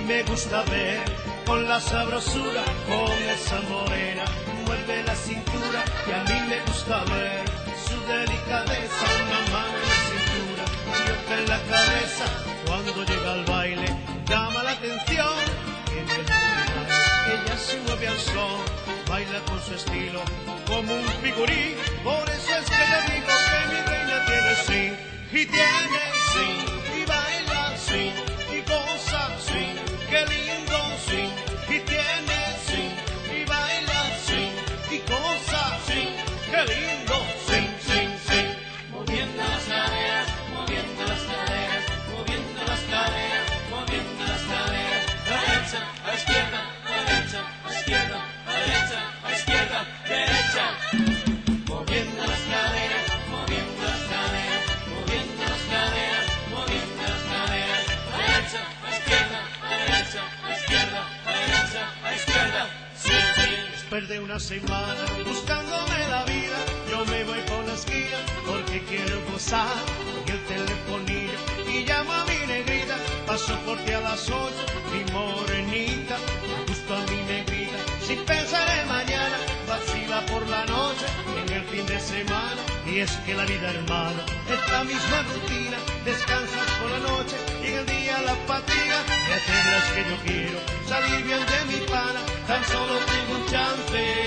me gusta ver con la sabrosura, con esa morena, mueve la cintura y a mí me gusta ver su delicadeza, una mano en la cintura y otra en la cabeza. Cuando llega al baile llama la atención, en el final ella se mueve al son, baila con su estilo como un figurín. Por eso es que le digo que mi reina tiene swing y tiene swing y baila swing y goza swing, qué lindo swing y tiene swing y baila swing y goza swing, qué lindo swing, swing, swing. Moviendo las caderas, moviendo las caderas, moviendo las caderas, moviendo las caderas, derecha, a izquierda, derecha, a izquierda, derecha, a izquierda, derecha. Moviendo las caderas, moviendo las caderas, moviendo las caderas, moviendo las caderas, derecha, a izquierda, derecha, a izquierda, derecha, a izquierda, sí, sí. Después de una semana buscándome la vida, yo me voy por la esquina porque quiero gozar con el telefonillo y llamo a mi negrita. Paso por ti a las 8, mi morenita, me gusta mi negrita. Sin pensar en mañana, vacila por la noche en el fin de semana. Y es que la vida, hermano, es la misma rutina. Descansas por la noche y en el día la fatiga de hacer las que yo quiero, salir bien de mi pana, tan solo tengo un chance.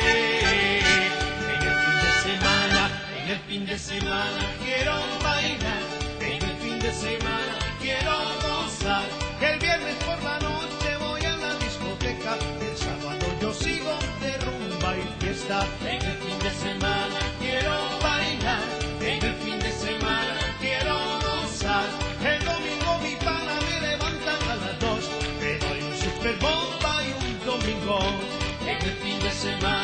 En el fin de semana quiero bailar, en el fin de semana quiero gozar. El viernes por la noche voy a la discoteca, el sábado yo sigo de rumba y fiesta. En el fin de semana Quiero bailar, en el fin de semana quiero gozar. El domingo mi pana me levantan a las 2, me doy un super bomba y un domingo. en el fin de semana